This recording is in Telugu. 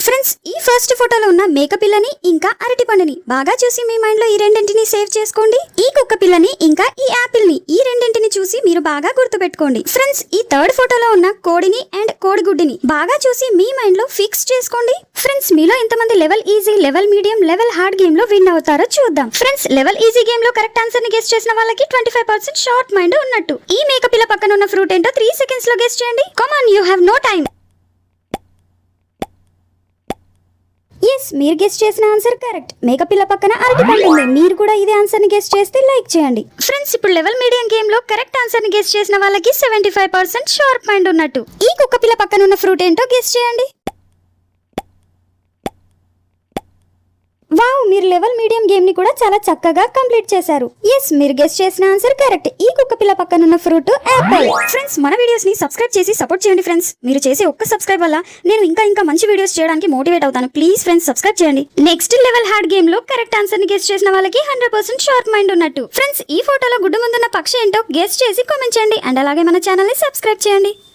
ఫ్రెండ్స్, ఈ ఫస్ట్ ఫోటోలో ఉన్న మేక పిల్లని ఇంకా అరటి పండుని బాగా చూసి మీ మైండ్ లో ఈ రెండింటిని సేవ్ చేసుకోండి. ఈ కుక్క పిల్లని ఇంకా ఈ యాపిల్ ని ఈ రెండింటిని చూసి మీరు బాగా గుర్తుపెట్టుకోండి. ఫ్రెండ్స్, ఈ థర్డ్ ఫోటోలో ఉన్న కోడిని అండ్ కోడిగుడ్డిని బాగా చూసి మీ మైండ్ లో ఫిక్స్ చేసుకోండి. ఫ్రెండ్స్, మీలో ఎంతమంది level easy, level medium, level hard game లో విన్ అవుతారో చూద్దాం. ఫ్రెండ్స్, లెవెల్ ఈజీ గేమ్ లో కరెక్ట్ ఆన్సర్ ని గెస్ చేసిన వాళ్ళకి 25% షార్ట్ మైండ్ ఉన్నట్టు. ఈ మేక పిల్ల పక్కన ఉన్న ఫ్రూట్ ఏంటో 3 సెకండ్స్ లో గెస్ చేయండి. Come on, you have no time. Yes, మీరు గెస్ చేసిన ఆన్సర్ కరెక్ట్. మేకపిల్ల పక్కన అరటి పండు ఉంది. మీరు కూడా ఇదే ఆన్సర్ ని గెస్ చేస్తే లైక్ చేయండి. ఫ్రెండ్స్, ఇప్పుడు లెవెల్ మీడియం గేమ్ లో కరెక్ట్ ఆన్సర్ ని గెస్ చేసిన వాళ్ళకి 75% షార్ప్ మైండ్ ఉన్నట్టు. ఈ కుక్క పిల్ల పక్కన ఉన్న ఫ్రూట్ ఏంటో గెస్ చేయండి. వావ్, మీరు లెవెల్ మీడియం గేమ్ ని కూడా చాలా చక్కగా కంప్లీట్ చేశారు. ఎస్, మీరు గెస్ చేసిన ఆన్సర్ కరెక్ట్. ఈ కుక్క పిల్ల పక్కన ఉన్న ఫ్రూట్ యాపిల్. ఫ్రెండ్స్, మన వీడియోస్ ని సబ్స్క్రైబ్ చేసి సపోర్ట్ చేయండి. ఫ్రెండ్స్, మీరు చేసే ఒక్క సబ్స్క్రైబ్ వల్ల నేను ఇంకా మంచి వీడియోస్ చేయడానికి మోటివేట్ అవుతాను. ప్లీజ్ ఫ్రెండ్స్, సబ్స్క్రైబ్ చేయండి. నెక్స్ట్ లెవెల్ హార్డ్ గేమ్ లో కరెక్ట్ ఆన్సర్ ని గెస్ చేసిన వాళ్ళకి 100% షార్ప్ మైండ్ ఉన్నట్టు. ఫ్రెండ్స్, ఈ ఫోటోలో గుడ్డు ముందున్న పక్షి ఏంటో గెస్ చేసి కామెంట్ చేయండి. అండ్ అలాగే మన ఛానల్ ని సబ్స్క్రైబ్ చేయండి.